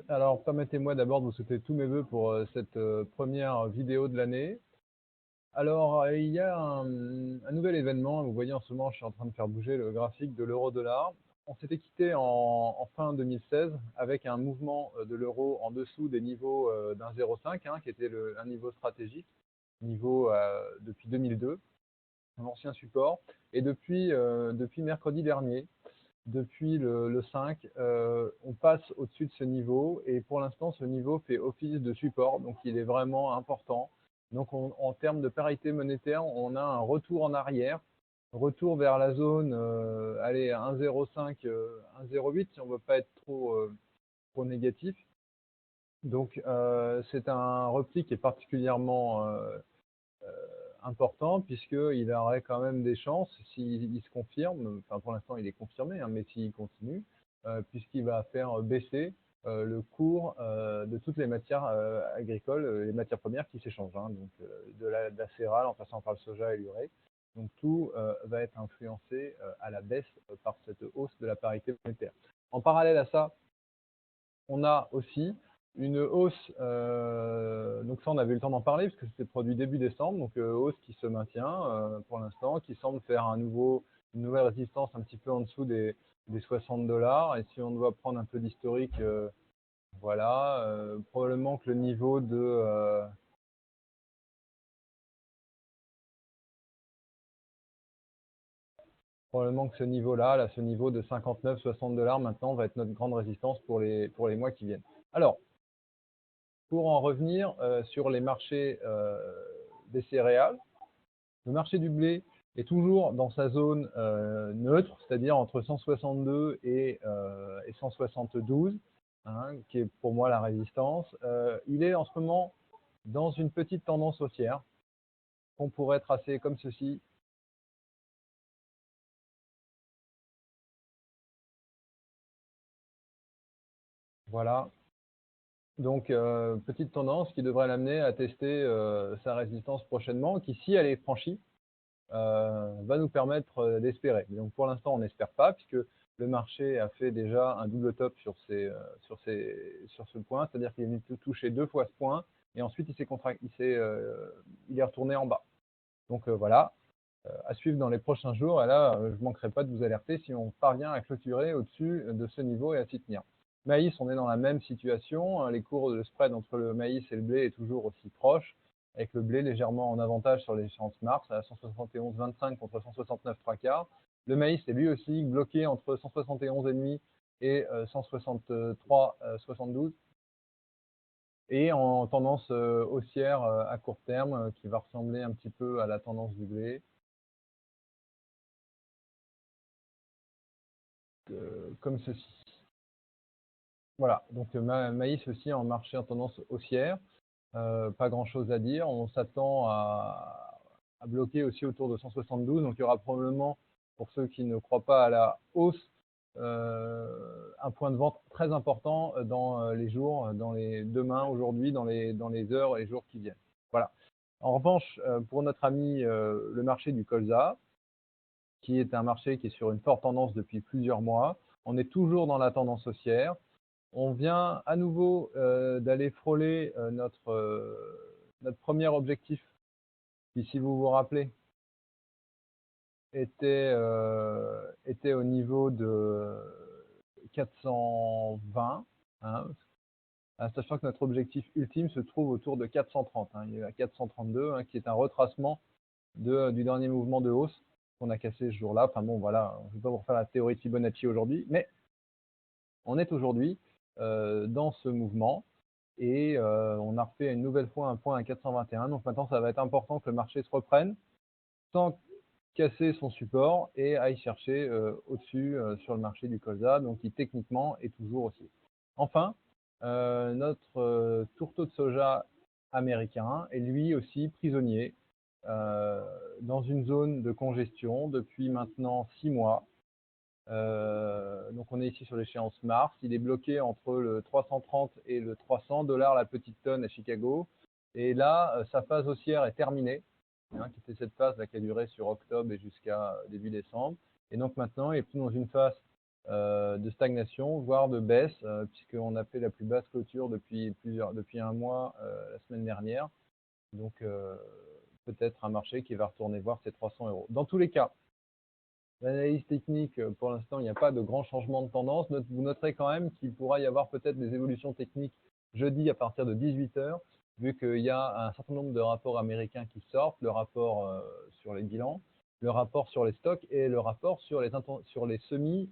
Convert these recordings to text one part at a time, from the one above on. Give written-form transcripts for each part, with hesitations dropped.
Alors, permettez-moi d'abord de vous souhaiter tous mes vœux pour cette première vidéo de l'année. Alors, il y a un nouvel événement. Vous voyez, en ce moment, je suis en train de faire bouger le graphique de l'euro-dollar. On s'était quitté en fin 2016 avec un mouvement de l'euro en dessous des niveaux d'un 0,5, qui était un niveau stratégique, niveau depuis 2002, un ancien support. Et depuis mercredi dernier, depuis le 5, on passe au-dessus de ce niveau et pour l'instant, ce niveau fait office de support, donc il est vraiment important. Donc en termes de parité monétaire, on a un retour en arrière, retour vers la zone allez, 1,05, 1,08 si on ne veut pas être trop négatif. Donc c'est un repli qui est particulièrement important puisqu'il aurait quand même des chances, s'il se confirme, enfin pour l'instant il est confirmé, hein, mais s'il continue, puisqu'il va faire baisser le cours de toutes les matières agricoles, les matières premières qui s'échangent, hein, donc de la céréale en passant par le soja et l'urée. Donc tout va être influencé à la baisse par cette hausse de la parité monétaire. En parallèle à ça, on a aussi une hausse, donc ça on avait eu le temps d'en parler parce que c'était produit début décembre, donc hausse qui se maintient pour l'instant, qui semble faire une nouvelle résistance un petit peu en dessous des 60 $. Et si on doit prendre un peu d'historique, voilà, probablement que le niveau probablement que ce niveau-là, là, ce niveau de 59-60 $ maintenant va être notre grande résistance pour les mois qui viennent. Alors, pour en revenir sur les marchés des céréales, le marché du blé est toujours dans sa zone neutre, c'est-à-dire entre 162 et 172, hein, qui est pour moi la résistance. Il est en ce moment dans une petite tendance haussière qu'on pourrait tracer comme ceci. Voilà. Donc, petite tendance qui devrait l'amener à tester sa résistance prochainement, qui, si elle est franchie, va nous permettre d'espérer. Donc pour l'instant, on n'espère pas, puisque le marché a fait déjà un double top sur ce point, c'est-à-dire qu'il est venu toucher 2 fois ce point, et ensuite il est retourné en bas. Donc voilà, à suivre dans les prochains jours, et là, je ne manquerai pas de vous alerter si on parvient à clôturer au-dessus de ce niveau et à s'y tenir. Maïs, on est dans la même situation, les cours de spread entre le maïs et le blé est toujours aussi proche, avec le blé légèrement en avantage sur l'échéance mars, à 171,25 contre 169 trois quarts. Le maïs est lui aussi bloqué entre 171,5 et 163,72, et en tendance haussière à court terme, qui va ressembler un petit peu à la tendance du blé, comme ceci. Voilà, donc maïs aussi en marché en tendance haussière. Pas grand-chose à dire. On s'attend à bloquer aussi autour de 172. Donc il y aura probablement, pour ceux qui ne croient pas à la hausse, un point de vente très important dans les jours, demain, aujourd'hui, dans les heures et les jours qui viennent. Voilà. En revanche, pour notre ami le marché du colza, qui est un marché qui est sur une forte tendance depuis plusieurs mois, on est toujours dans la tendance haussière. On vient à nouveau d'aller frôler notre premier objectif, qui, si vous vous rappelez, était au niveau de 420, hein, sachant que notre objectif ultime se trouve autour de 430. Hein, il est à 432, hein, qui est un retracement du dernier mouvement de hausse qu'on a cassé ce jour-là. Enfin bon, voilà, je ne vais pas vous refaire la théorie de Fibonacci aujourd'hui, mais on est aujourd'hui dans ce mouvement. Et on a refait une nouvelle fois un point à 421. Donc maintenant, ça va être important que le marché se reprenne sans casser son support et aille chercher au-dessus sur le marché du colza, donc qui techniquement est toujours haussier. Enfin, notre tourteau de soja américain est lui aussi prisonnier dans une zone de congestion depuis maintenant 6 mois. Donc on est ici sur l'échéance mars. Il est bloqué entre le 330 et le 300 $ la petite tonne à Chicago. Et là, sa phase haussière est terminée, hein, qui était cette phase là, qui a duré sur octobre et jusqu'à début décembre. Et donc maintenant, il est plus dans une phase de stagnation, voire de baisse, puisqu'on a fait la plus basse clôture depuis un mois la semaine dernière. Donc, peut-être un marché qui va retourner voir ses 300 euros. Dans tous les cas, l'analyse technique, pour l'instant, il n'y a pas de grand changement de tendance. Vous noterez quand même qu'il pourra y avoir peut-être des évolutions techniques jeudi à partir de 18 h, vu qu'il y a un certain nombre de rapports américains qui sortent, le rapport sur les bilans, le rapport sur les stocks et le rapport sur les semis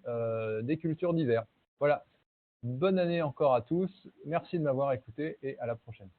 des cultures d'hiver. Voilà. Bonne année encore à tous. Merci de m'avoir écouté et à la prochaine.